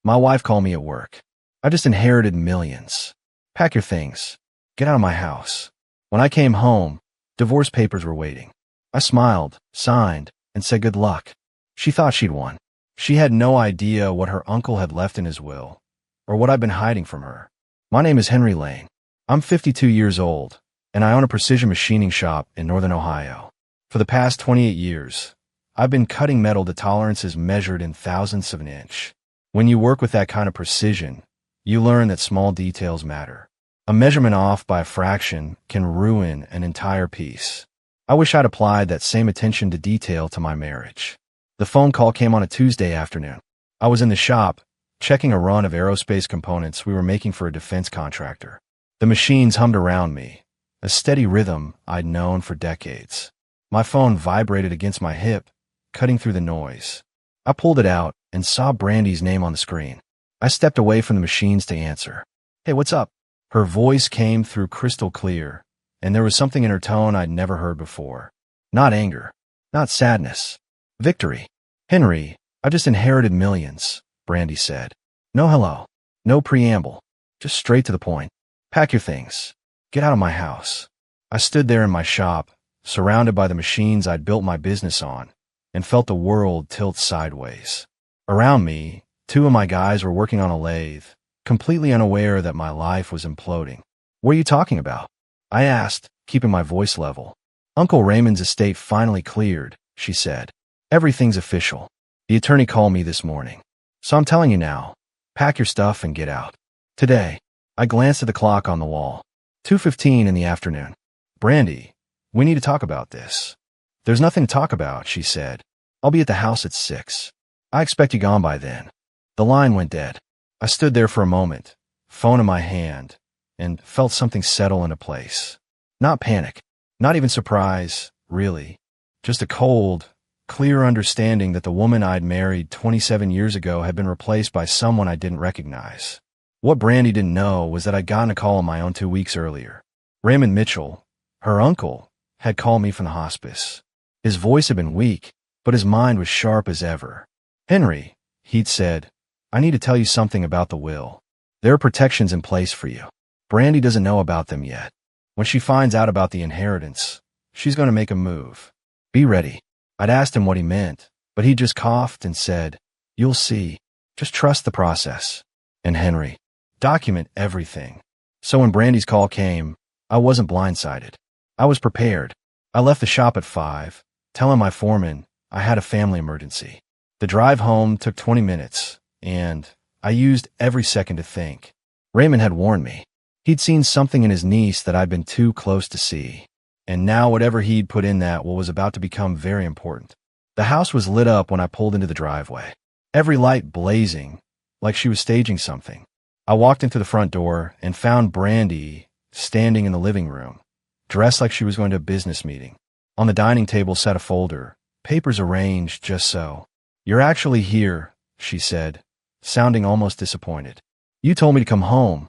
My wife called me at work. I just inherited millions. Pack your things. Get out of my house. When I came home, divorce papers were waiting. I smiled, signed, and said good luck. She thought she'd won. She had no idea what her uncle had left in his will, or what I'd been hiding from her. My name is Henry Lane. I'm 52 years old, and I own a precision machining shop in northern Ohio. For the past 28 years, I've been cutting metal to tolerances measured in thousandths of an inch. When you work with that kind of precision, you learn that small details matter. A measurement off by a fraction can ruin an entire piece. I wish I'd applied that same attention to detail to my marriage. The phone call came on a Tuesday afternoon. I was in the shop, checking a run of aerospace components we were making for a defense contractor. The machines hummed around me, a steady rhythm I'd known for decades. My phone vibrated against my hip, cutting through the noise. I pulled it out and saw Brandy's name on the screen. I stepped away from the machines to answer. "Hey, what's up?" Her voice came through crystal clear, and there was something in her tone I'd never heard before. Not anger, not sadness. Victory. "Henry, I just inherited millions," Brandy said. No hello, no preamble, just straight to the point. "Pack your things. Get out of my house." I stood there in my shop, surrounded by the machines I'd built my business on, and felt the world tilt sideways. Around me, two of my guys were working on a lathe, completely unaware that my life was imploding. "What are you talking about?" I asked, keeping my voice level. "Uncle Raymond's estate finally cleared," she said. "Everything's official. The attorney called me this morning. So I'm telling you now, pack your stuff and get out. Today." I glanced at the clock on the wall. 2:15 in the afternoon. "Brandy, we need to talk about this." "There's nothing to talk about," she said. "I'll be at the house at 6. I expect you gone by then." The line went dead. I stood there for a moment, phone in my hand, and felt something settle into place. Not panic, not even surprise, really. Just a cold, clear understanding that the woman I'd married 27 years ago had been replaced by someone I didn't recognize. What Brandy didn't know was that I'd gotten a call on my own 2 weeks earlier. Raymond Mitchell, her uncle, had called me from the hospice. His voice had been weak, but his mind was sharp as ever. "Henry," he'd said, "I need to tell you something about the will. There are protections in place for you. Brandy doesn't know about them yet. When she finds out about the inheritance, she's going to make a move. Be ready." I'd asked him what he meant, but he just coughed and said, "You'll see. Just trust the process. And Henry, document everything." So when Brandy's call came, I wasn't blindsided. I was prepared. I left the shop at 5, telling my foreman I had a family emergency. The drive home took 20 minutes, and I used every second to think. Raymond had warned me. He'd seen something in his niece that I'd been too close to see. And now whatever he'd put in that was about to become very important. The house was lit up when I pulled into the driveway. Every light blazing, like she was staging something. I walked into the front door and found Brandy standing in the living room, dressed like she was going to a business meeting. On the dining table sat a folder, papers arranged just so. "You're actually here," she said, sounding almost disappointed. "You told me to come home,"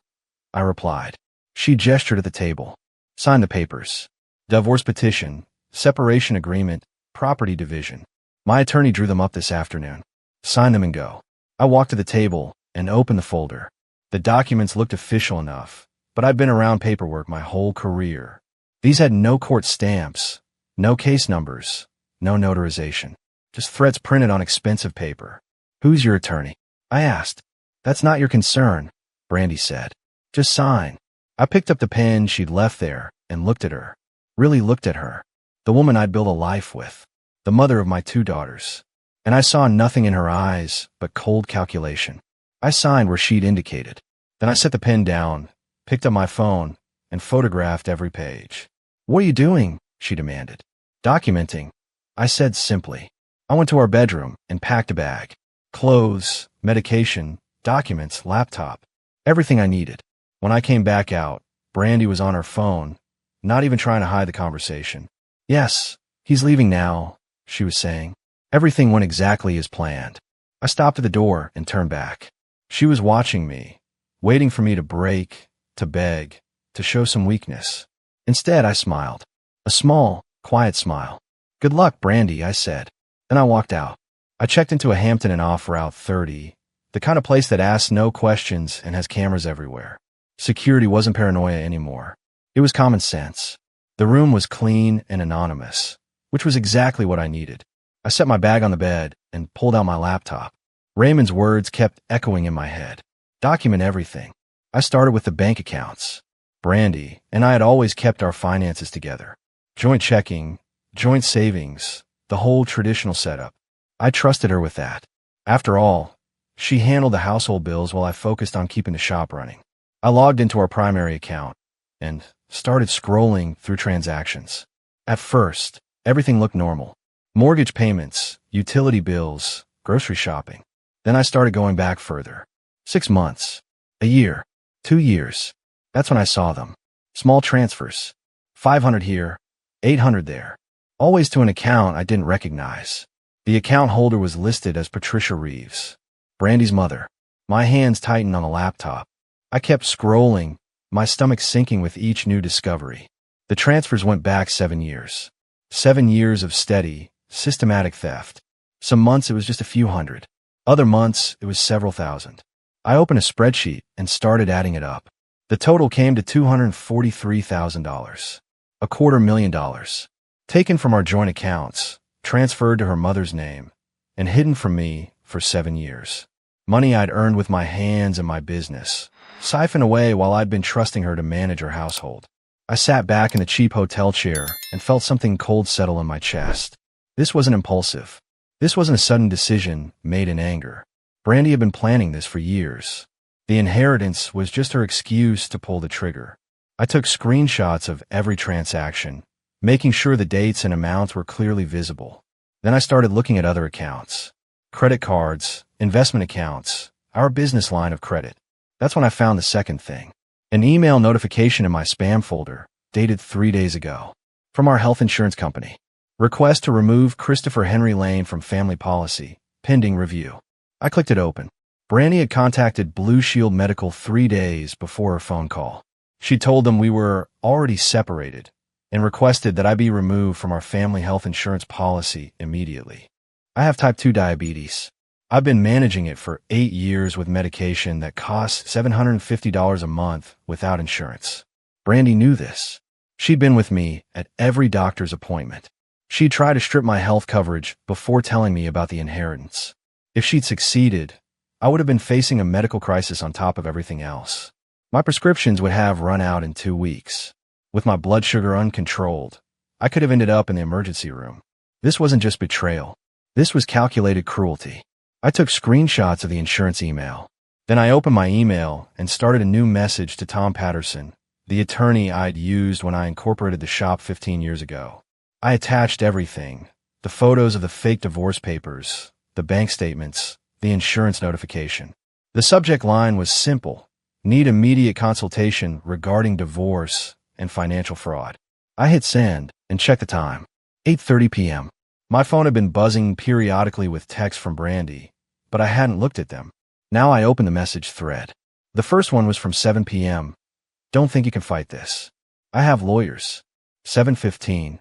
I replied. She gestured at the table. "Sign the papers. Divorce petition, separation agreement, property division. My attorney drew them up this afternoon. Sign them and go." I walked to the table and opened the folder. The documents looked official enough, but I've been around paperwork my whole career. These had no court stamps, no case numbers, no notarization. Just threads printed on expensive paper. "Who's your attorney?" I asked. "That's not your concern," Brandy said. "Just sign." I picked up the pen she'd left there and looked at her. Really looked at her. The woman I'd built a life with. The mother of my 2 daughters. And I saw nothing in her eyes but cold calculation. I signed where she'd indicated. Then I set the pen down, picked up my phone, and photographed every page. "What are you doing?" she demanded. "Documenting," I said simply. I went to our bedroom and packed a bag. Clothes, medication, documents, laptop. Everything I needed. When I came back out, Brandy was on her phone, not even trying to hide the conversation. "Yes, he's leaving now," she was saying. Everything went exactly as planned. I stopped at the door and turned back. She was watching me, waiting for me to break, to beg, to show some weakness. Instead, I smiled. A small, quiet smile. "Good luck, Brandy," I said. Then I walked out. I checked into a Hampton Inn off Route 30, The kind of place that asks no questions and has cameras everywhere. Security wasn't paranoia anymore. It was common sense. The room was clean and anonymous, which was exactly what I needed. I set my bag on the bed and pulled out my laptop. Raymond's words kept echoing in my head. Document everything. I started with the bank accounts. Brandy and I had always kept our finances together. Joint checking, joint savings, the whole traditional setup. I trusted her with that. After all, she handled the household bills while I focused on keeping the shop running. I logged into our primary account and started scrolling through transactions. At first, everything looked normal. Mortgage payments, utility bills, grocery shopping. Then I started going back further. 6 months, a year, 2 years. That's when I saw them. Small transfers. 500 here, 800 there. Always to an account I didn't recognize. The account holder was listed as Patricia Reeves, Brandy's mother. My hands tightened on the laptop. I kept scrolling, my stomach sinking with each new discovery. The transfers went back 7 years. 7 years of steady, systematic theft. Some months it was just a few hundred. Other months it was several thousand. I opened a spreadsheet and started adding it up. The total came to $243,000. $250,000. Taken from our joint accounts, transferred to her mother's name, and hidden from me for 7 years. Money I'd earned with my hands and my business, siphoned away while I'd been trusting her to manage her household. I sat back in the cheap hotel chair and felt something cold settle in my chest. This wasn't impulsive. This wasn't a sudden decision made in anger. Brandy had been planning this for years. The inheritance was just her excuse to pull the trigger. I took screenshots of every transaction, making sure the dates and amounts were clearly visible. Then I started looking at other accounts. Credit cards, investment accounts, our business line of credit. That's when I found the second thing. An email notification in my spam folder, dated 3 days ago. From our health insurance company. Request to remove Christopher Henry Lane from family policy, pending review. I clicked it open. Brandy had contacted Blue Shield Medical 3 days before her phone call. She told them we were already separated and requested that I be removed from our family health insurance policy immediately. I have type 2 diabetes. I've been managing it for 8 years with medication that costs $750 a month without insurance. Brandy knew this. She'd been with me at every doctor's appointment. She'd tried to strip my health coverage before telling me about the inheritance. If she'd succeeded, I would have been facing a medical crisis on top of everything else. My prescriptions would have run out in 2 weeks. With my blood sugar uncontrolled, I could have ended up in the emergency room. This wasn't just betrayal. This was calculated cruelty. I took screenshots of the insurance email. Then I opened my email and started a new message to Tom Patterson, the attorney I'd used when I incorporated the shop 15 years ago. I attached everything, the photos of the fake divorce papers, the bank statements, the insurance notification. The subject line was simple: need immediate consultation regarding divorce and financial fraud. I hit send and checked the time. 8:30 p.m. My phone had been buzzing periodically with texts from Brandy, but I hadn't looked at them. Now I opened the message thread. The first one was from 7 p.m. Don't think you can fight this. I have lawyers. 7:15.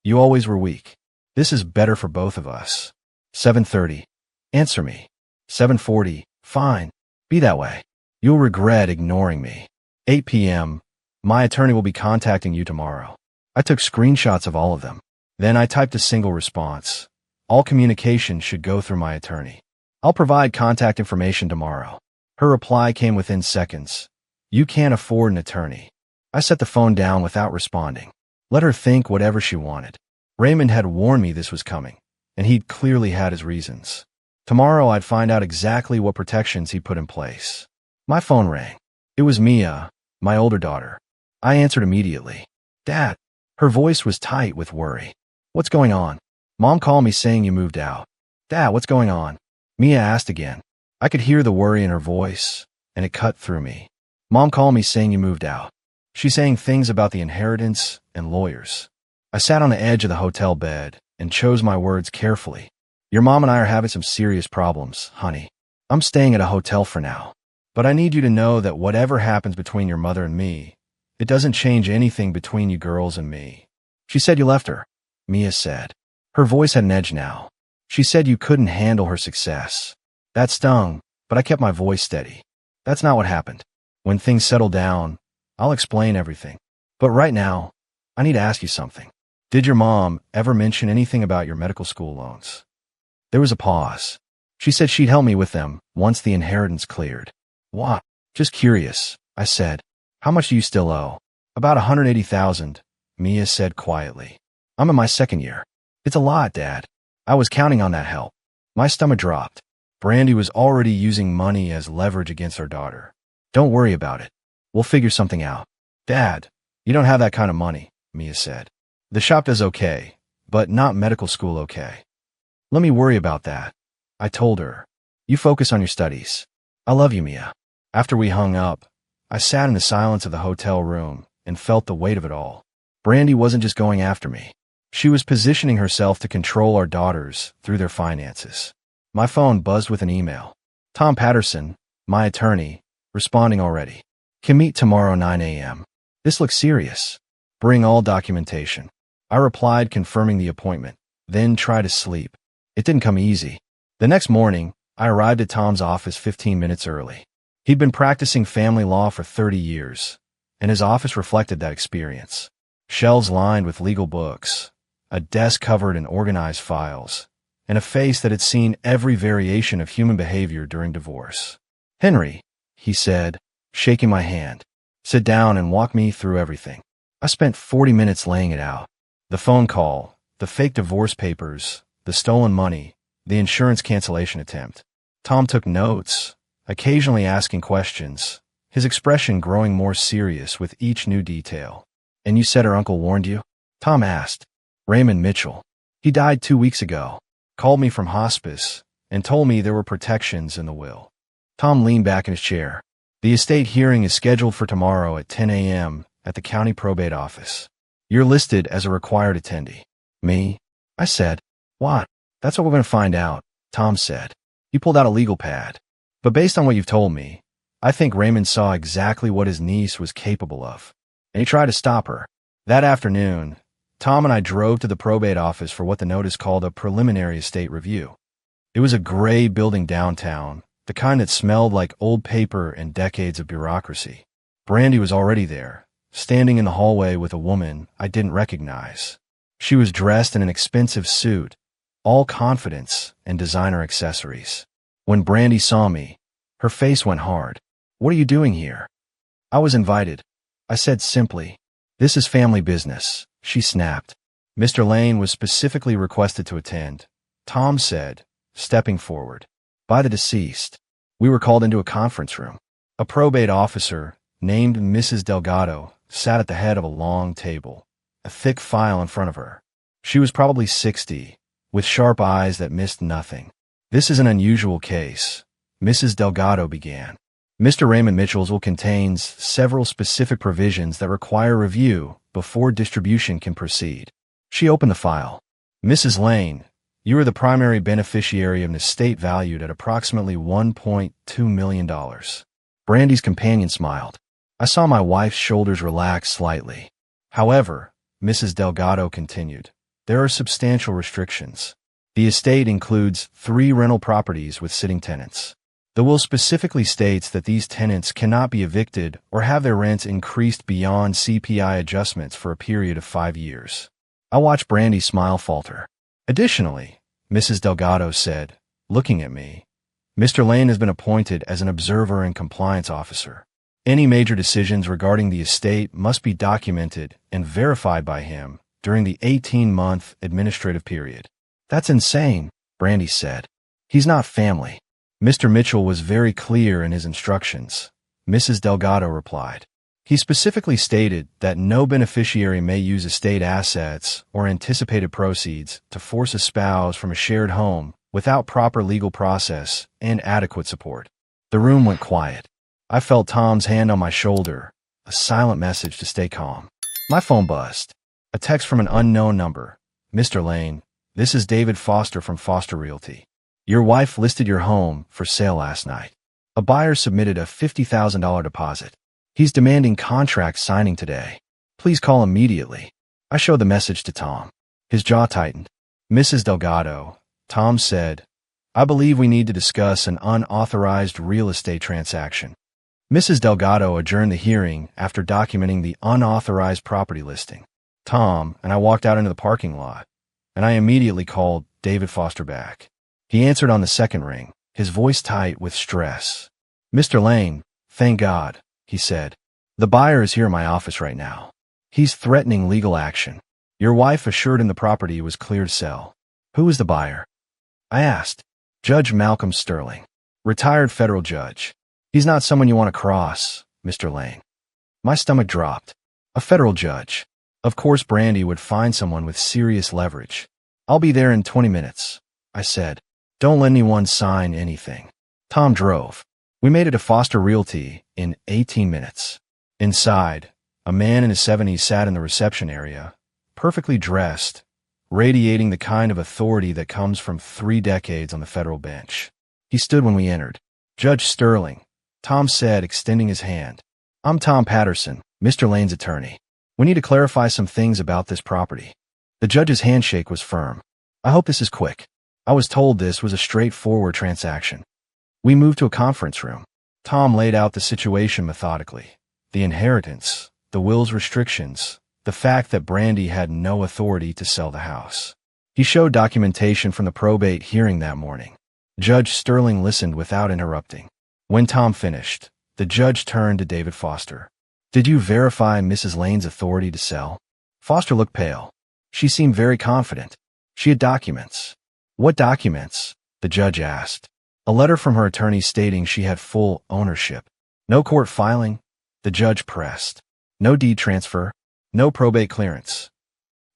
You always were weak. This is better for both of us. 7:30. Answer me. 7:40. Fine. Be that way. You'll regret ignoring me. 8 p.m. My attorney will be contacting you tomorrow. I took screenshots of all of them. Then I typed a single response. All communication should go through my attorney. I'll provide contact information tomorrow. Her reply came within seconds. You can't afford an attorney. I set the phone down without responding. Let her think whatever she wanted. Raymond had warned me this was coming, and he'd clearly had his reasons. Tomorrow I'd find out exactly what protections he put in place. My phone rang. It was Mia, my older daughter. I answered immediately. Dad. Her voice was tight with worry. What's going on? Mom called me saying you moved out. Dad, what's going on? Mia asked again. I could hear the worry in her voice, and it cut through me. Mom called me saying you moved out. She's saying things about the inheritance and lawyers. I sat on the edge of the hotel bed and chose my words carefully. Your mom and I are having some serious problems, honey. I'm staying at a hotel for now. But I need you to know that whatever happens between your mother and me, it doesn't change anything between you girls and me. She said you left her, Mia said. Her voice had an edge now. She said you couldn't handle her success. That stung, but I kept my voice steady. That's not what happened. When things settle down, I'll explain everything. But right now, I need to ask you something. Did your mom ever mention anything about your medical school loans? There was a pause. She said she'd help me with them once the inheritance cleared. What? Just curious, I said. How much do you still owe? About $180,000, Mia said quietly. I'm in my second year. It's a lot, Dad. I was counting on that help. My stomach dropped. Brandy was already using money as leverage against our daughter. Don't worry about it. We'll figure something out. Dad, you don't have that kind of money, Mia said. The shop does okay, but not medical school okay. Let me worry about that, I told her. You focus on your studies. I love you, Mia. After we hung up, I sat in the silence of the hotel room and felt the weight of it all. Brandy wasn't just going after me. She was positioning herself to control our daughters through their finances. My phone buzzed with an email. Tom Patterson, my attorney, responding already. Can meet tomorrow 9 a.m. This looks serious. Bring all documentation. I replied, confirming the appointment, then tried to sleep. It didn't come easy. The next morning, I arrived at Tom's office 15 minutes early. He'd been practicing family law for 30 years, and his office reflected that experience. Shelves lined with legal books, a desk covered in organized files, and a face that had seen every variation of human behavior during divorce. Henry, he said, shaking my hand. Sit down and walk me through everything. I spent 40 minutes laying it out. The phone call, the fake divorce papers, the stolen money, the insurance cancellation attempt. Tom took notes, occasionally asking questions, his expression growing more serious with each new detail. And you said her uncle warned you? Tom asked. Raymond Mitchell. He died 2 weeks ago. Called me from hospice and told me there were protections in the will. Tom leaned back in his chair. The estate hearing is scheduled for tomorrow at 10 a.m. at the county probate office. You're listed as a required attendee. Me? I said. What? That's what we're going to find out, Tom said. He pulled out a legal pad. But based on what you've told me, I think Raymond saw exactly what his niece was capable of, and he tried to stop her. That afternoon, Tom and I drove to the probate office for what the notice called a preliminary estate review. It was a gray building downtown, the kind that smelled like old paper and decades of bureaucracy. Brandy was already there, standing in the hallway with a woman I didn't recognize. She was dressed in an expensive suit, all confidence and designer accessories. When Brandy saw me, her face went hard. What are you doing here? I was invited. I said simply. This is family business, she snapped. Mr. Lane was specifically requested to attend, Tom said, stepping forward. By the deceased. We were called into a conference room. A probate officer, named Mrs. Delgado, sat at the head of a long table, a thick file in front of her. She was probably 60, with sharp eyes that missed nothing. This is an unusual case, Mrs. Delgado began. Mr. Raymond Mitchell's will contains several specific provisions that require review before distribution can proceed. She opened the file. Mrs. Lane, you are the primary beneficiary of an estate valued at approximately $1.2 million. Brandy's companion smiled. I saw my wife's shoulders relax slightly. However, Mrs. Delgado continued, there are substantial restrictions. The estate includes 3 rental properties with sitting tenants. The will specifically states that these tenants cannot be evicted or have their rents increased beyond CPI adjustments for a period of 5 years. I watched Brandy's smile falter. Additionally, Mrs. Delgado said, looking at me, Mr. Lane has been appointed as an observer and compliance officer. Any major decisions regarding the estate must be documented and verified by him during the 18-month administrative period. That's insane, Brandy said. He's not family. Mr. Mitchell was very clear in his instructions, Mrs. Delgado replied. He specifically stated that no beneficiary may use estate assets or anticipated proceeds to force a spouse from a shared home without proper legal process and adequate support. The room went quiet. I felt Tom's hand on my shoulder, a silent message to stay calm. My phone buzzed. A text from an unknown number. Mr. Lane, this is David Foster from Foster Realty. Your wife listed your home for sale last night. A buyer submitted a $50,000 deposit. He's demanding contract signing today. Please call immediately. I showed the message to Tom. His jaw tightened. Mrs. Delgado, Tom said, I believe we need to discuss an unauthorized real estate transaction. Mrs. Delgado adjourned the hearing after documenting the unauthorized property listing. Tom and I walked out into the parking lot, and I immediately called David Foster back. He answered on the second ring, his voice tight with stress. "Mr. Lane, thank God," he said. "The buyer is here in my office right now. He's threatening legal action. Your wife assured him the property was clear to sell." "Who is the buyer?" I asked. "Judge Malcolm Sterling, retired federal judge. He's not someone you want to cross, Mr. Lane." My stomach dropped. A federal judge. Of course Brandy would find someone with serious leverage. "I'll be there in 20 minutes, I said. "Don't let anyone sign anything." Tom drove. We made it to Foster Realty in 18 minutes. Inside, a man in his 70s sat in the reception area, perfectly dressed, radiating the kind of authority that comes from 3 decades on the federal bench. He stood when we entered. "Judge Sterling," Tom said, extending his hand. "I'm Tom Patterson, Mr. Lane's attorney. We need to clarify some things about this property." The judge's handshake was firm. "I hope this is quick. I was told this was a straightforward transaction." We moved to a conference room. Tom laid out the situation methodically. The inheritance, the will's restrictions, the fact that Brandy had no authority to sell the house. He showed documentation from the probate hearing that morning. Judge Sterling listened without interrupting. When Tom finished, the judge turned to David Foster. "Did you verify Mrs. Lane's authority to sell?" Foster looked pale. She seemed very confident. She had documents. "What documents?" the judge asked. "A letter from her attorney stating she had full ownership." "No court filing?" the judge pressed. "No deed transfer? No probate clearance?"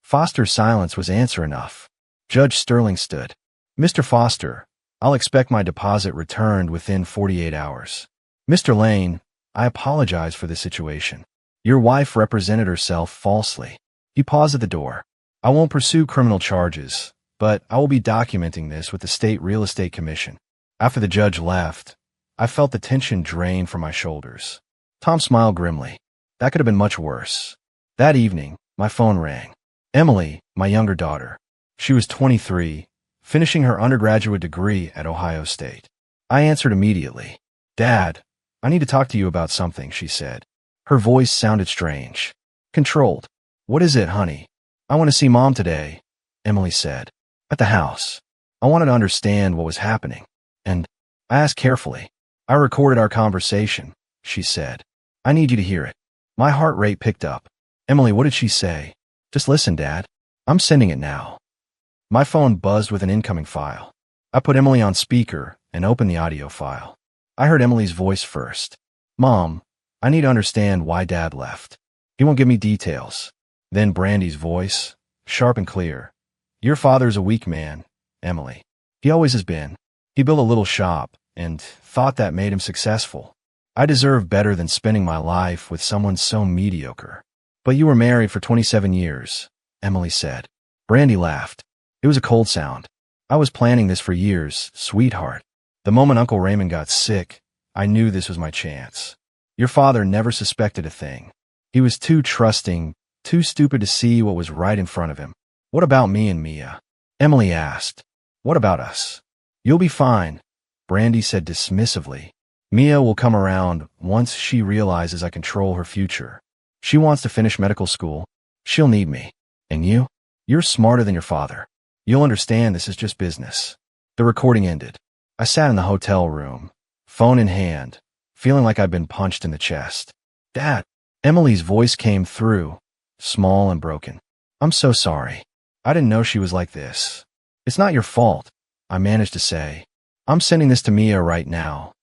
Foster's silence was answer enough. Judge Sterling stood. "Mr. Foster, I'll expect my deposit returned within 48 hours. Mr. Lane, I apologize for this situation. Your wife represented herself falsely." He paused at the door. "I won't pursue criminal charges, but I will be documenting this with the State Real Estate Commission." After the judge left, I felt the tension drain from my shoulders. Tom smiled grimly. That could have been much worse. That evening, my phone rang. Emily, my younger daughter. She was 23, finishing her undergraduate degree at Ohio State. I answered immediately. "Dad, I need to talk to you about something," she said. Her voice sounded strange. Controlled. "What is it, honey?" "I want to see Mom today," Emily said. "At the house." I wanted to understand what was happening. And I asked carefully. "I recorded our conversation," she said. "I need you to hear it." My heart rate picked up. "Emily, what did she say?" "Just listen, Dad. I'm sending it now." My phone buzzed with an incoming file. I put Emily on speaker and opened the audio file. I heard Emily's voice first. "Mom, I need to understand why Dad left. He won't give me details." Then Brandy's voice, sharp and clear. "Your father's a weak man, Emily. He always has been. He built a little shop and thought that made him successful. I deserve better than spending my life with someone so mediocre." "But you were married for 27 years, Emily said. Brandy laughed. It was a cold sound. "I was planning this for years, sweetheart. The moment Uncle Raymond got sick, I knew this was my chance. Your father never suspected a thing. He was too trusting, too stupid to see what was right in front of him." "What about me and Mia?" Emily asked. "What about us?" "You'll be fine," Brandy said dismissively. "Mia will come around once she realizes I control her future. She wants to finish medical school. She'll need me. And you? You're smarter than your father. You'll understand this is just business." The recording ended. I sat in the hotel room, phone in hand, feeling like I'd been punched in the chest. "Dad," Emily's voice came through, small and broken. "I'm so sorry. I didn't know she was like this." "It's not your fault," I managed to say. "I'm sending this to Mia right now,"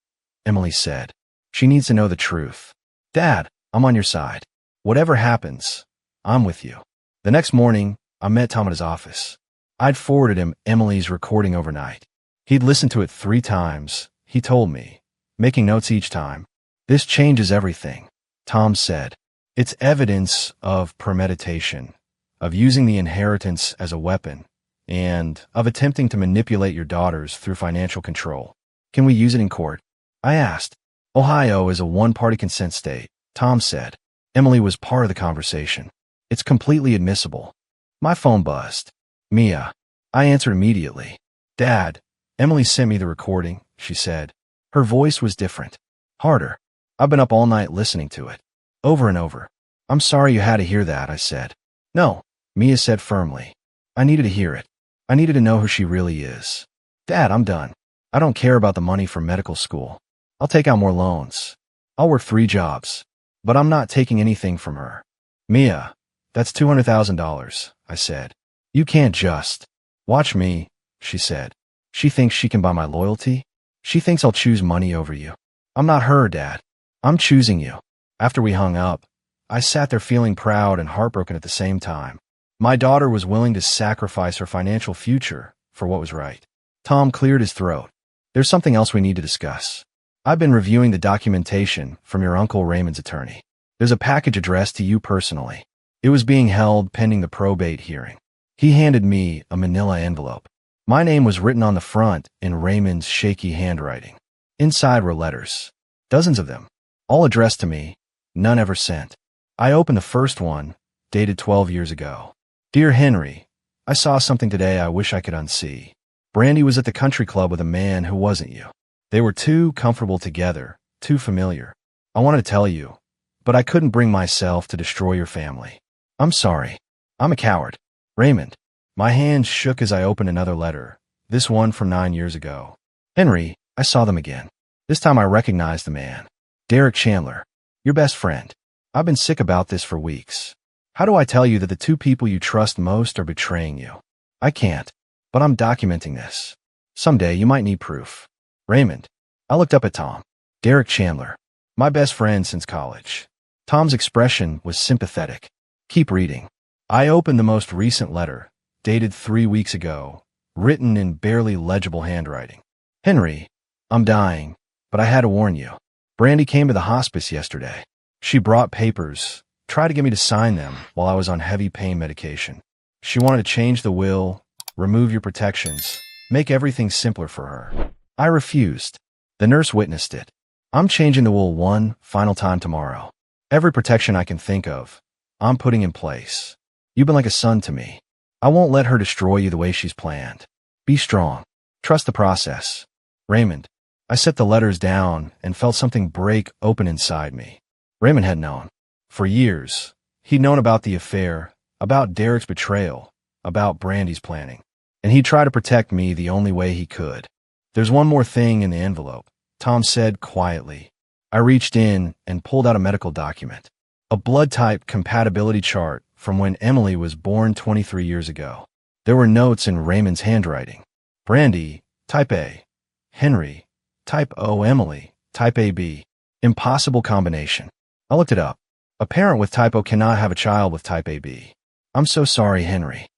Emily said. "She needs to know the truth." "Dad, I'm on your side. Whatever happens, I'm with you." The next morning, I met Tom at his office. I'd forwarded him Emily's recording overnight. He'd listened to it 3 times, he told me, making notes each time. "This changes everything," Tom said. "It's evidence of premeditation, of using the inheritance as a weapon, and of attempting to manipulate your daughters through financial control. Can we use it in court?" I asked. "Ohio is a one-party consent state," Tom said. Emily was part of the conversation. "It's completely admissible." My phone buzzed. "Mia." I answered immediately. "Dad, Emily sent me the recording, she said. Her voice was different. Harder. I've been up all night listening to it. Over and over. I'm sorry you had to hear that, I said. No, Mia said firmly. I needed to hear it. I needed to know who she really is. Dad, I'm done. I don't care about the money for medical school. I'll take out more loans. I'll work 3 jobs. But I'm not taking anything from her. Mia, that's $200,000, I said. You can't just. Watch me, she said. She thinks she can buy my loyalty? She thinks I'll choose money over you. I'm not her, Dad. I'm choosing you. After we hung up, I sat there feeling proud and heartbroken at the same time. My daughter was willing to sacrifice her financial future for what was right. Tom cleared his throat. There's something else we need to discuss. I've been reviewing the documentation from your Uncle Raymond's attorney. There's a package addressed to you personally. It was being held pending the probate hearing. He handed me a manila envelope. My name was written on the front in Raymond's shaky handwriting. Inside were letters. Dozens of them. All addressed to me. None ever sent. I opened the first one, dated 12 years ago. Dear Henry, I saw something today I wish I could unsee. Brandy was at the country club with a man who wasn't you. They were too comfortable together, too familiar. I wanted to tell you, but I couldn't bring myself to destroy your family. I'm sorry. I'm a coward. Raymond. My hands shook as I opened another letter, this one from 9 years ago. Henry, I saw them again. This time I recognized the man. Derek Chandler. Your best friend. I've been sick about this for weeks. How do I tell you that the 2 people you trust most are betraying you? I can't, but I'm documenting this. Someday you might need proof. Raymond. I looked up at Tom. Derek Chandler. My best friend since college. Tom's expression was sympathetic. Keep reading. I opened the most recent letter, dated 3 weeks ago, written in barely legible handwriting. Henry, I'm dying, but I had to warn you. Brandy came to the hospice yesterday. She brought papers, tried to get me to sign them while I was on heavy pain medication. She wanted to change the will, remove your protections, make everything simpler for her. I refused. The nurse witnessed it. I'm changing the will one final time tomorrow. Every protection I can think of, I'm putting in place. You've been like a son to me. I won't let her destroy you the way she's planned. Be strong. Trust the process. Raymond. I set the letters down and felt something break open inside me. Raymond had known. For years, he'd known about the affair, about Derek's betrayal, about Brandy's planning. And he'd try to protect me the only way he could. There's one more thing in the envelope, Tom said quietly. I reached in and pulled out a medical document. A blood type compatibility chart from when Emily was born 23 years ago. There were notes in Raymond's handwriting. Brandy, type A. Henry, type O. Emily, type AB. Impossible combination. I looked it up. A parent with type O cannot have a child with type AB. I'm so sorry, Henry.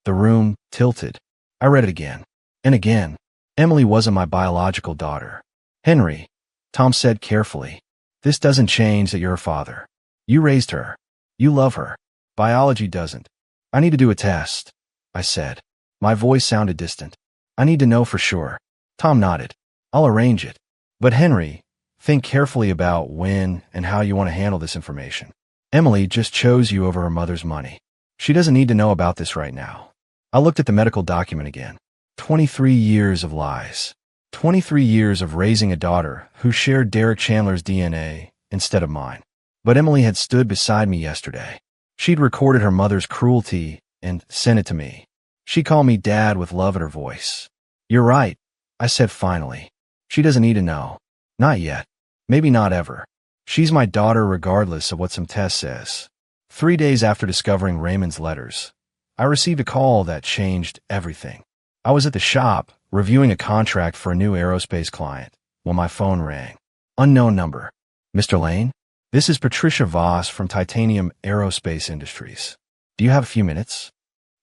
The room tilted. I read it again. And again. Emily wasn't my biological daughter. Henry, Tom said carefully. This doesn't change that you're her father. You raised her. You love her. Biology doesn't. I need to do a test, I said. My voice sounded distant. I need to know for sure. Tom nodded. I'll arrange it. But Henry, think carefully about when and how you want to handle this information. Emily just chose you over her mother's money. She doesn't need to know about this right now. I looked at the medical document again. 23 years of lies. 23 years of raising a daughter who shared Derek Chandler's DNA instead of mine. But Emily had stood beside me yesterday. She'd recorded her mother's cruelty and sent it to me. She called me Dad with love in her voice. You're right, I said finally. She doesn't need to know. Not yet. Maybe not ever. She's my daughter regardless of what some test says. 3 days after discovering Raymond's letters, I received a call that changed everything. I was at the shop reviewing a contract for a new aerospace client when my phone rang. Unknown number. Mr. Lane? This is Patricia Voss from Titanium Aerospace Industries. Do you have a few minutes?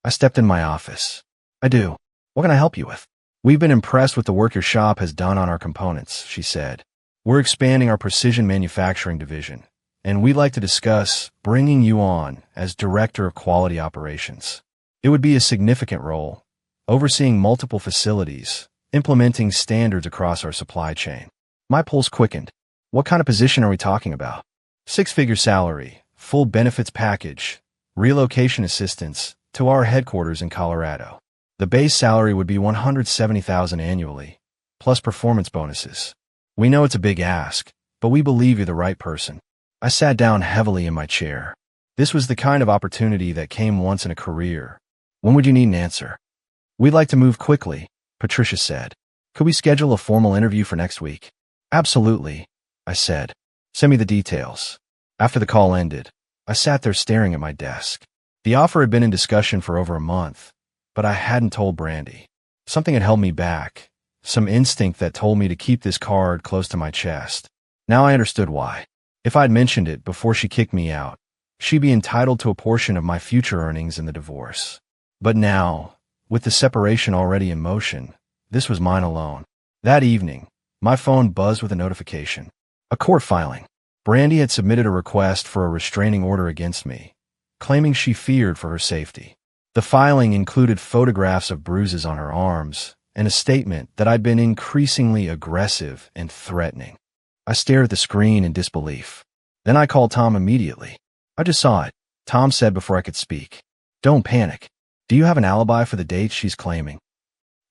I stepped in my office. I do. What can I help you with? We've been impressed with the work your shop has done on our components, she said. We're expanding our precision manufacturing division, and we'd like to discuss bringing you on as Director of Quality Operations. It would be a significant role, overseeing multiple facilities, implementing standards across our supply chain. My pulse quickened. What kind of position are we talking about? 6-figure salary, full benefits package, relocation assistance to our headquarters in Colorado. The base salary would be $170,000 annually, plus performance bonuses. We know it's a big ask, but we believe you're the right person. I sat down heavily in my chair. This was the kind of opportunity that came once in a career. When would you need an answer? We'd like to move quickly, Patricia said. Could we schedule a formal interview for next week? Absolutely, I said. Send me the details. After the call ended, I sat there staring at my desk. The offer had been in discussion for over a month, but I hadn't told Brandy. Something had held me back, some instinct that told me to keep this card close to my chest. Now I understood why. If I'd mentioned it before she kicked me out, she'd be entitled to a portion of my future earnings in the divorce. But now, with the separation already in motion, this was mine alone. That evening, my phone buzzed with a notification. A court filing. Brandy had submitted a request for a restraining order against me, claiming she feared for her safety. The filing included photographs of bruises on her arms and a statement that I'd been increasingly aggressive and threatening. I stared at the screen in disbelief. Then I called Tom immediately. I just saw it, Tom said before I could speak. Don't panic. Do you have an alibi for the dates she's claiming?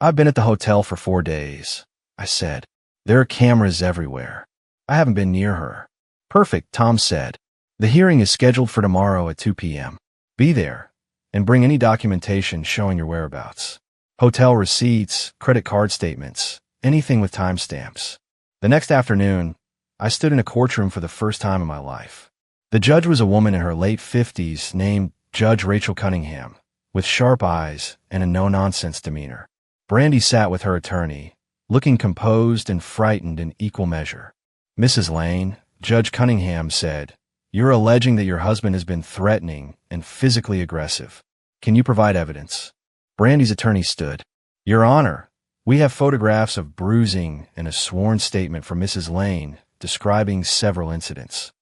I've been at the hotel for 4 days, I said. There are cameras everywhere. I haven't been near her. Perfect, Tom said. The hearing is scheduled for tomorrow at 2 p.m. Be there, and bring any documentation showing your whereabouts. Hotel receipts, credit card statements, anything with timestamps. The next afternoon, I stood in a courtroom for the first time in my life. The judge was a woman in her late 50s named Judge Rachel Cunningham, with sharp eyes and a no-nonsense demeanor. Brandy sat with her attorney, looking composed and frightened in equal measure. Mrs. Lane, Judge Cunningham said, "You're alleging that your husband has been threatening and physically aggressive. Can you provide evidence?" Brandy's attorney stood. "Your Honor, we have photographs of bruising and a sworn statement from Mrs. Lane describing several incidents."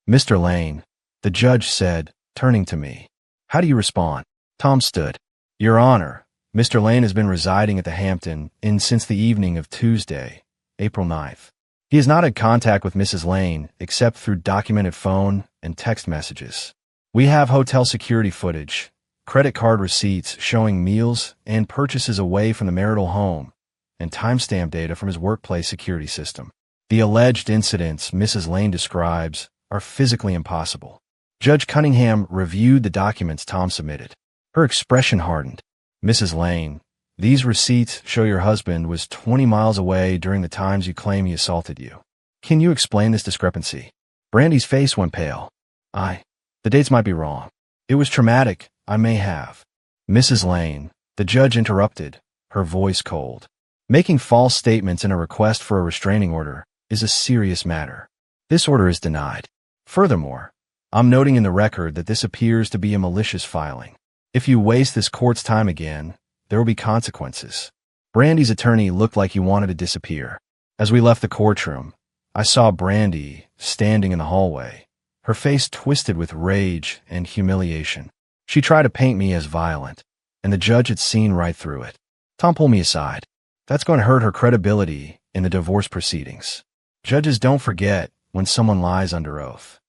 "Mr. Lane," the judge said, turning to me. "How do you respond?" Tom stood. "Your Honor, Mr. Lane has been residing at the Hampton Inn since the evening of Tuesday, April 9th. He has not had contact with Mrs. Lane except through documented phone and text messages. We have hotel security footage, credit card receipts showing meals and purchases away from the marital home, and timestamp data from his workplace security system. The alleged incidents Mrs. Lane describes are physically impossible." Judge Cunningham reviewed the documents Tom submitted. Her expression hardened. "Mrs. Lane, these receipts show your husband was 20 miles away during the times you claim he assaulted you. Can you explain this discrepancy?" Brandy's face went pale. The dates might be wrong. It was traumatic, I may have." "Mrs. Lane," the judge interrupted, her voice cold. "Making false statements in a request for a restraining order is a serious matter. This order is denied. Furthermore, I'm noting in the record that this appears to be a malicious filing. If you waste this court's time again, there will be consequences." Brandy's attorney looked like he wanted to disappear. As we left the courtroom, I saw Brandy standing in the hallway, her face twisted with rage and humiliation. She tried to paint me as violent, and the judge had seen right through it. Tom pulled me aside. "That's going to hurt her credibility in the divorce proceedings. Judges don't forget when someone lies under oath."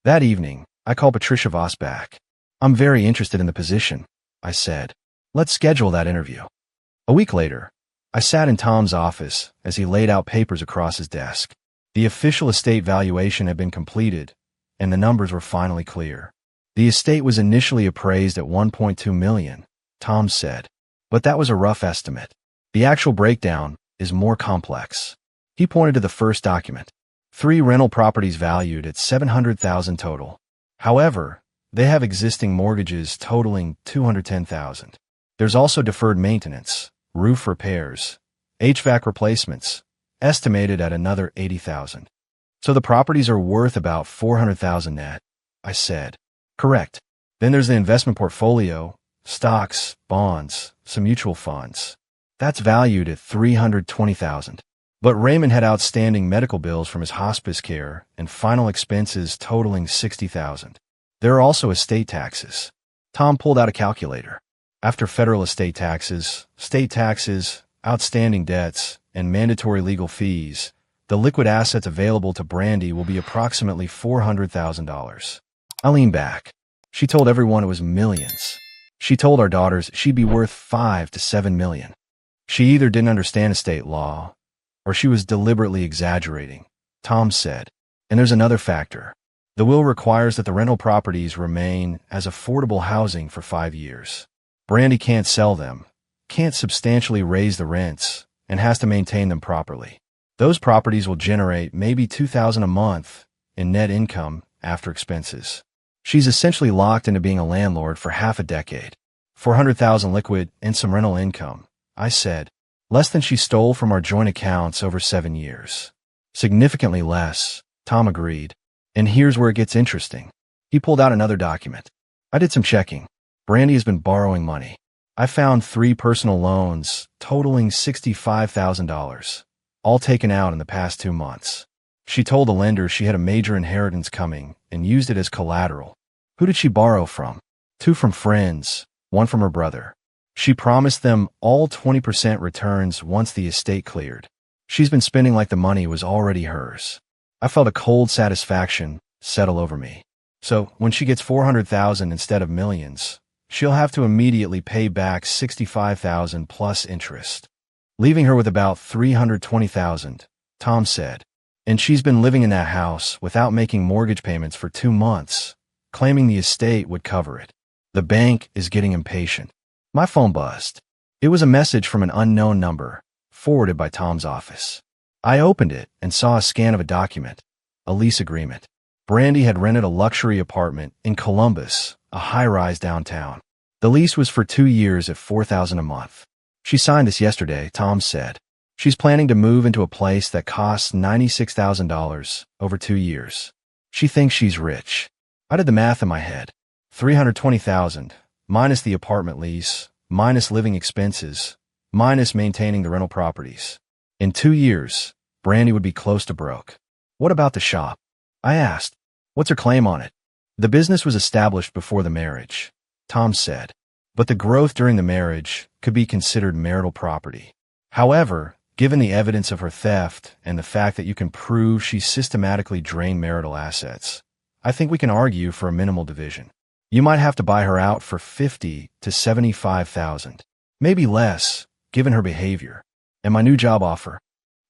That evening, I called Patricia Voss back. "I'm very interested in the position," I said. "Let's schedule that interview." A week later, I sat in Tom's office as he laid out papers across his desk. The official estate valuation had been completed, and the numbers were finally clear. The estate was initially appraised at $1.2 million, Tom said, but that was a rough estimate. The actual breakdown is more complex. He pointed to the first document. 3 rental properties valued at $700,000 total. However, they have existing mortgages totaling $210,000. There's also deferred maintenance, roof repairs, HVAC replacements, estimated at another $80,000. So the properties are worth about $400,000 net, I said. Correct. Then there's the investment portfolio, stocks, bonds, some mutual funds. That's valued at $320,000. But Raymond had outstanding medical bills from his hospice care and final expenses totaling $60,000. There are also estate taxes. Tom pulled out a calculator. After federal estate taxes, state taxes, outstanding debts, and mandatory legal fees, the liquid assets available to Brandy will be approximately $400,000. I leaned back. She told everyone it was millions. She told our daughters she'd be worth 5 to 7 million. She either didn't understand estate law, or she was deliberately exaggerating, Tom said. And there's another factor. The will requires that the rental properties remain as affordable housing for 5 years. Brandy can't sell them, can't substantially raise the rents, and has to maintain them properly. Those properties will generate maybe $2,000 a month in net income after expenses. She's essentially locked into being a landlord for half a decade. $400,000 liquid and some rental income, I said. Less than she stole from our joint accounts over 7 years. Significantly less, Tom agreed. And here's where it gets interesting. He pulled out another document. I did some checking. Brandy has been borrowing money. I found 3 personal loans totaling $65,000, all taken out in the past 2 months. She told the lender she had a major inheritance coming and used it as collateral. Who did she borrow from? 2 from friends, 1 from her brother. She promised them all 20% returns once the estate cleared. She's been spending like the money was already hers. I felt a cold satisfaction settle over me. So when she gets $400,000 instead of millions, she'll have to immediately pay back $65,000 plus interest, leaving her with about $320,000, Tom said. And she's been living in that house without making mortgage payments for 2 months, claiming the estate would cover it. The bank is getting impatient. My phone buzzed. It was a message from an unknown number, forwarded by Tom's office. I opened it and saw a scan of a document, a lease agreement. Brandy had rented a luxury apartment in Columbus, a high-rise downtown. The lease was for 2 years at $4,000 a month. She signed this yesterday, Tom said. She's planning to move into a place that costs $96,000 over 2 years. She thinks she's rich. I did the math in my head. $320,000, minus the apartment lease, minus living expenses, minus maintaining the rental properties. In 2 years, Brandy would be close to broke. What about the shop? I asked. What's her claim on it? The business was established before the marriage, Tom said, but the growth during the marriage could be considered marital property. However, given the evidence of her theft and the fact that you can prove she systematically drained marital assets, I think we can argue for a minimal division. You might have to buy her out for $50,000 to $75,000, maybe less, given her behavior. And my new job offer?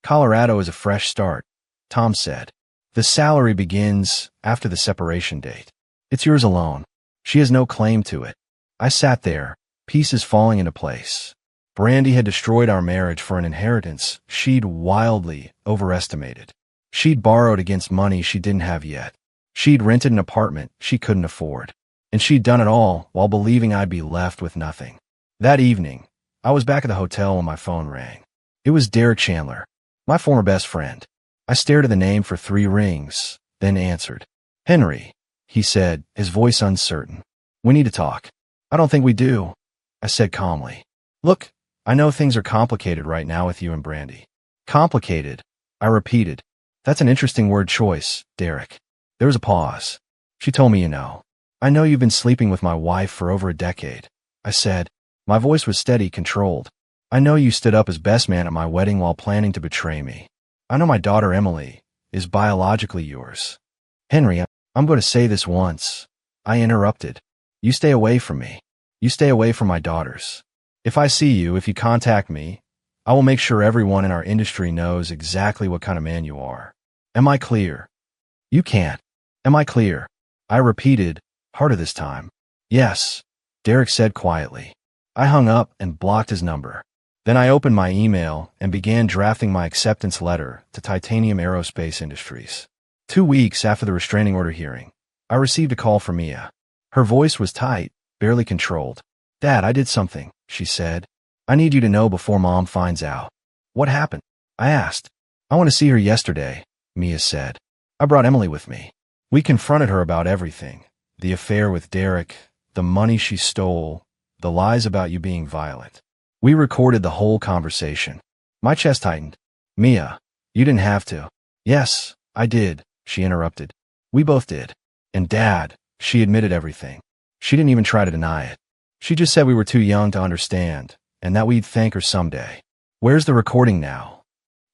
Colorado is a fresh start, Tom said. The salary begins after the separation date. It's yours alone. She has no claim to it. I sat there, pieces falling into place. Brandy had destroyed our marriage for an inheritance she'd wildly overestimated. She'd borrowed against money she didn't have yet. She'd rented an apartment she couldn't afford. And she'd done it all while believing I'd be left with nothing. That evening, I was back at the hotel when my phone rang. It was Derek Chandler, my former best friend. I stared at the name for 3 rings, then answered. Henry, he said, his voice uncertain. We need to talk. I don't think we do, I said calmly. Look, I know things are complicated right now with you and Brandy. Complicated, I repeated. That's an interesting word choice, Derek. There was a pause. She told me, I know you've been sleeping with my wife for over a decade, I said. My voice was steady, controlled. I know you stood up as best man at my wedding while planning to betray me. I know my daughter Emily is biologically yours. Henry, I'm going to say this once. I interrupted. You stay away from me. You stay away from my daughters. If I see you, if you contact me, I will make sure everyone in our industry knows exactly what kind of man you are. Am I clear? You can't. Am I clear? I repeated, harder this time. Yes, Derek said quietly. I hung up and blocked his number. Then I opened my email and began drafting my acceptance letter to Titanium Aerospace Industries. 2 weeks after the restraining order hearing, I received a call from Mia. Her voice was tight, barely controlled. Dad, I did something, she said. I need you to know before Mom finds out. What happened? I asked. I want to see her yesterday, Mia said. I brought Emily with me. We confronted her about everything. The affair with Derek, the money she stole, the lies about you being violent. We recorded the whole conversation. My chest tightened. Mia, you didn't have to. Yes, I did, she interrupted. We both did. And Dad, she admitted everything. She didn't even try to deny it. She just said we were too young to understand, and that we'd thank her someday. Where's the recording now?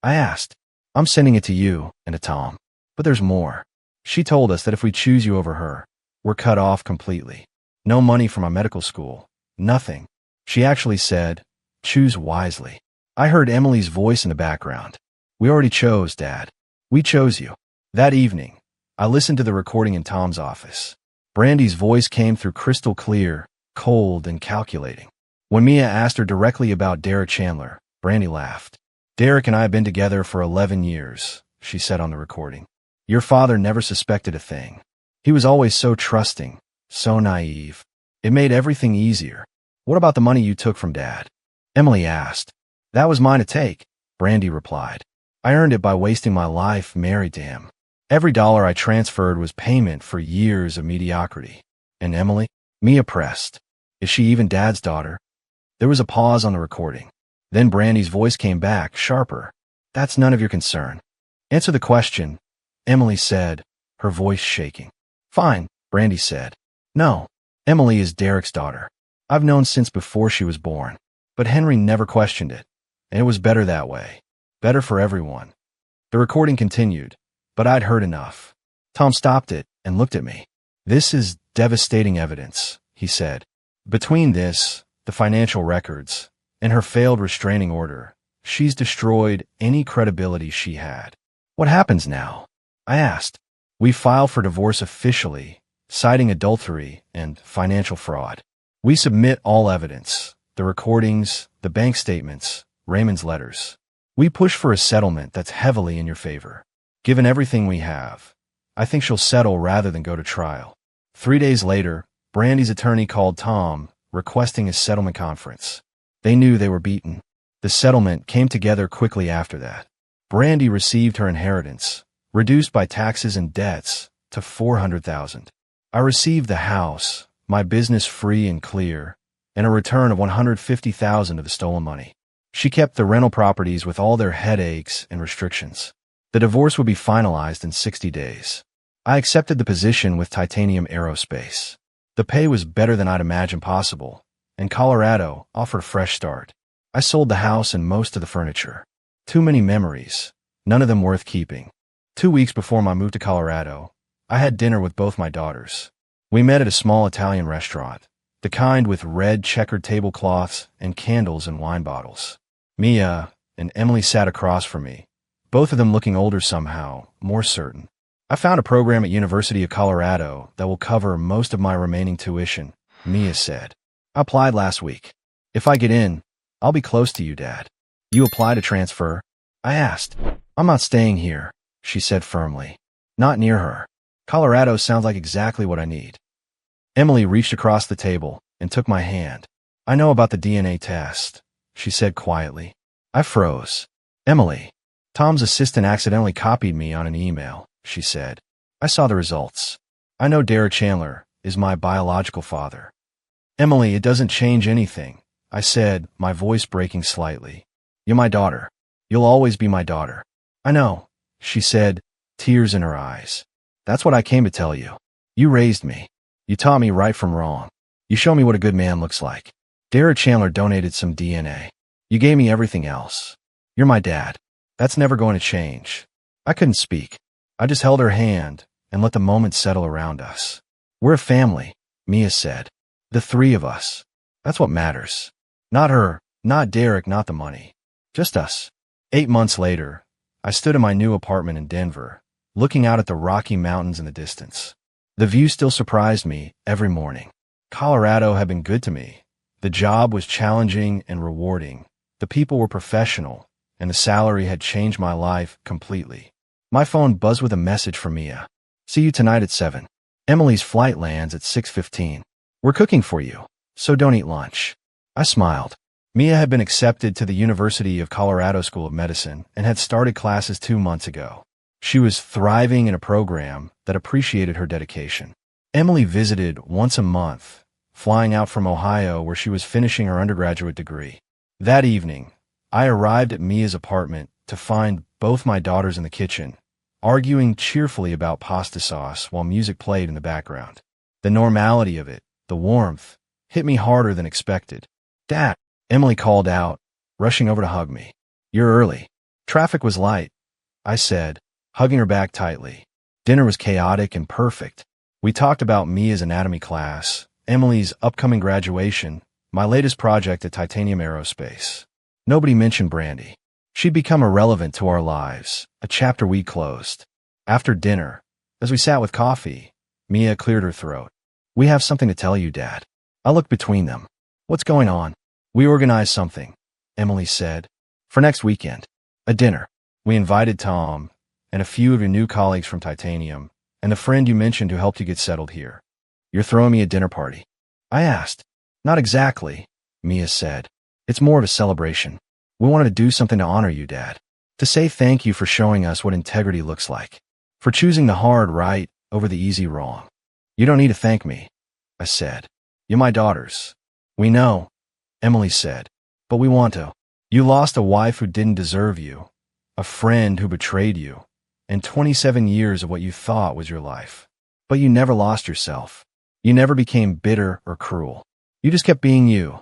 I asked. I'm sending it to you and to Tom. But there's more. She told us that if we choose you over her, we're cut off completely. No money for my medical school. Nothing. She actually said, choose wisely. I heard Emily's voice in the background. We already chose, Dad. We chose you. That evening, I listened to the recording in Tom's office. Brandy's voice came through crystal clear, cold, and calculating. When Mia asked her directly about Derek Chandler, Brandy laughed. Derek and I have been together for 11 years, she said on the recording. Your father never suspected a thing. He was always so trusting, so naive. It made everything easier. What about the money you took from Dad? Emily asked. That was mine to take, Brandy replied. I earned it by wasting my life married to him. Every dollar I transferred was payment for years of mediocrity. And Emily? Mia pressed. Is she even Dad's daughter? There was a pause on the recording. Then Brandy's voice came back, sharper. That's none of your concern. Answer the question, Emily said, her voice shaking. Fine, Brandy said. No, Emily is Derek's daughter. I've known since before she was born. But Henry never questioned it. And it was better that way. Better for everyone. The recording continued, but I'd heard enough. Tom stopped it and looked at me. This is devastating evidence, he said. Between this, the financial records, and her failed restraining order, she's destroyed any credibility she had. What happens now? I asked. We file for divorce officially, citing adultery and financial fraud. We submit all evidence, the recordings, the bank statements, Raymond's letters. We push for a settlement that's heavily in your favor. Given everything we have, I think she'll settle rather than go to trial. 3 days later, Brandy's attorney called Tom, requesting a settlement conference. They knew they were beaten. The settlement came together quickly after that. Brandy received her inheritance, reduced by taxes and debts, to $400,000. I received the house, my business free and clear, and a return of $150,000 of the stolen money. She kept the rental properties with all their headaches and restrictions. The divorce would be finalized in 60 days. I accepted the position with Titanium Aerospace. The pay was better than I'd imagined possible, and Colorado offered a fresh start. I sold the house and most of the furniture. Too many memories, none of them worth keeping. 2 weeks before my move to Colorado, I had dinner with both my daughters. We met at a small Italian restaurant, the kind with red checkered tablecloths and candles and wine bottles. Mia and Emily sat across from me, both of them looking older somehow, more certain. I found a program at University of Colorado that will cover most of my remaining tuition, Mia said. I applied last week. If I get in, I'll be close to you, Dad. You apply to transfer? I asked. I'm not staying here, she said firmly. Not near her. Colorado sounds like exactly what I need. Emily reached across the table and took my hand. I know about the DNA test, she said quietly. I froze. Emily, Tom's assistant accidentally copied me on an email, she said. I saw the results. I know Derek Chandler is my biological father. Emily, it doesn't change anything, I said, my voice breaking slightly. You're my daughter. You'll always be my daughter. I know, she said, tears in her eyes. That's what I came to tell you. You raised me. You taught me right from wrong. You showed me what a good man looks like. Derek Chandler donated some DNA. You gave me everything else. You're my dad. That's never going to change. I couldn't speak. I just held her hand and let the moment settle around us. We're a family, Mia said. The three of us. That's what matters. Not her, not Derek, not the money. Just us. 8 months later, I stood in my new apartment in Denver, looking out at the Rocky Mountains in the distance. The view still surprised me every morning. Colorado had been good to me. The job was challenging and rewarding. The people were professional, and the salary had changed my life completely. My phone buzzed with a message from Mia. See you tonight at 7. Emily's flight lands at 6:15. We're cooking for you, so don't eat lunch. I smiled. Mia had been accepted to the University of Colorado School of Medicine and had started classes 2 months ago. She was thriving in a program that appreciated her dedication. Emily visited once a month, flying out from Ohio where she was finishing her undergraduate degree. That evening, I arrived at Mia's apartment to find both my daughters in the kitchen, arguing cheerfully about pasta sauce while music played in the background. The normality of it, the warmth, hit me harder than expected. Dad, Emily called out, rushing over to hug me. You're early. Traffic was light, I said, hugging her back tightly. Dinner was chaotic and perfect. We talked about Mia's anatomy class, Emily's upcoming graduation, My latest project at Titanium Aerospace. Nobody mentioned Brandy. She'd become irrelevant to our lives, a chapter we closed. After dinner, as we sat with coffee, Mia cleared her throat. We have something to tell you, Dad. I looked between them. What's going on? We organized something, Emily said. For next weekend. A dinner. We invited Tom and a few of your new colleagues from Titanium and the friend you mentioned who helped you get settled here. You're throwing me a dinner party? I asked. Not exactly, Mia said. It's more of a celebration. We wanted to do something to honor you, Dad. To say thank you for showing us what integrity looks like. For choosing the hard right over the easy wrong. You don't need to thank me, I said. You're my daughters. We know, Emily said. But we want to. You lost a wife who didn't deserve you, a friend who betrayed you, and 27 years of what you thought was your life. But you never lost yourself. You never became bitter or cruel. You just kept being you.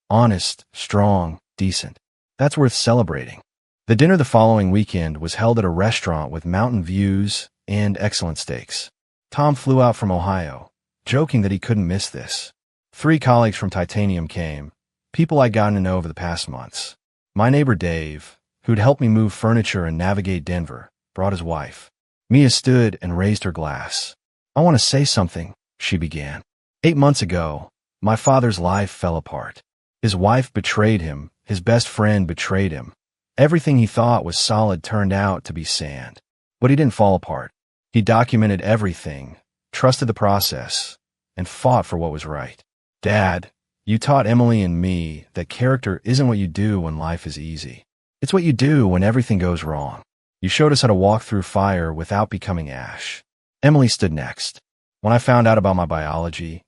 Honest, strong, decent. That's worth celebrating. The dinner the following weekend was held at a restaurant with mountain views and excellent steaks. Tom flew out from Ohio, joking that he couldn't miss this. 3 colleagues from Titanium came, people I'd gotten to know over the past months. My neighbor Dave, who'd helped me move furniture and navigate Denver, brought his wife. Mia stood and raised her glass. I want to say something, she began. 8 months ago, my father's life fell apart. His wife betrayed him, his best friend betrayed him. Everything he thought was solid turned out to be sand. But he didn't fall apart. He documented everything, trusted the process, and fought for what was right. Dad, you taught Emily and me that character isn't what you do when life is easy. It's what you do when everything goes wrong. You showed us how to walk through fire without becoming ash. Emily stood next. When I found out about my biology,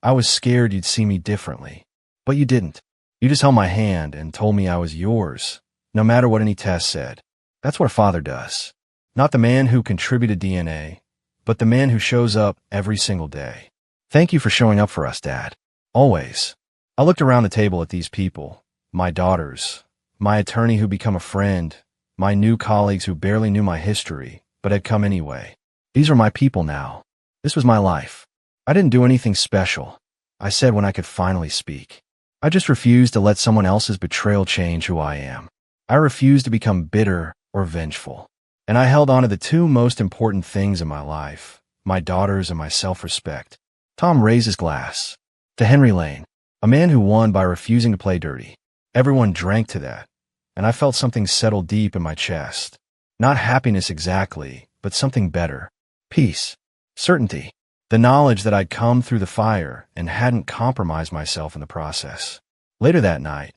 I was scared you'd see me differently. But you didn't. You just held my hand and told me I was yours, no matter what any test said. That's what a father does. Not the man who contributed DNA, but the man who shows up every single day. Thank you for showing up for us, Dad. Always. I looked around the table at these people, my daughters, my attorney who became a friend, my new colleagues who barely knew my history, but had come anyway. These are my people now. This was my life. I didn't do anything special, I said when I could finally speak. I just refused to let someone else's betrayal change who I am. I refused to become bitter or vengeful. And I held on to the 2 most important things in my life, my daughters and my self-respect. Tom raised his glass. To Henry Lane, a man who won by refusing to play dirty. Everyone drank to that, and I felt something settle deep in my chest. Not happiness exactly, but something better. Peace. Certainty. The knowledge that I'd come through the fire and hadn't compromised myself in the process. Later that night,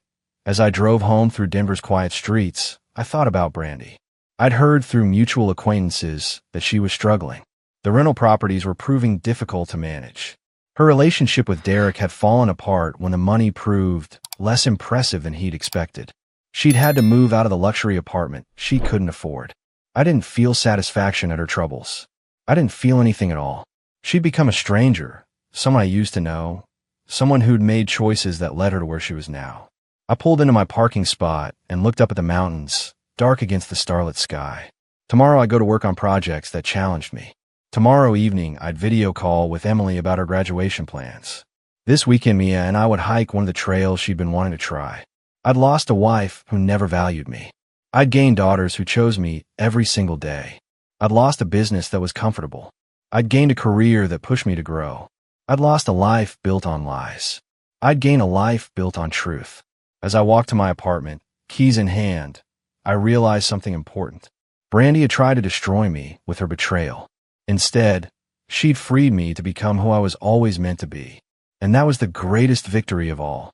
as I drove home through Denver's quiet streets, I thought about Brandy. I'd heard through mutual acquaintances that she was struggling. The rental properties were proving difficult to manage. Her relationship with Derek had fallen apart when the money proved less impressive than he'd expected. She'd had to move out of the luxury apartment she couldn't afford. I didn't feel satisfaction at her troubles. I didn't feel anything at all. She'd become a stranger, someone I used to know, someone who'd made choices that led her to where she was now. I pulled into my parking spot and looked up at the mountains, dark against the starlit sky. Tomorrow I'd go to work on projects that challenged me. Tomorrow evening, I'd video call with Emily about her graduation plans. This weekend, Mia and I would hike one of the trails she'd been wanting to try. I'd lost a wife who never valued me. I'd gained daughters who chose me every single day. I'd lost a business that was comfortable. I'd gained a career that pushed me to grow. I'd lost a life built on lies. I'd gained a life built on truth. As I walked to my apartment, keys in hand, I realized something important. Brandy had tried to destroy me with her betrayal. Instead, she'd freed me to become who I was always meant to be. And that was the greatest victory of all.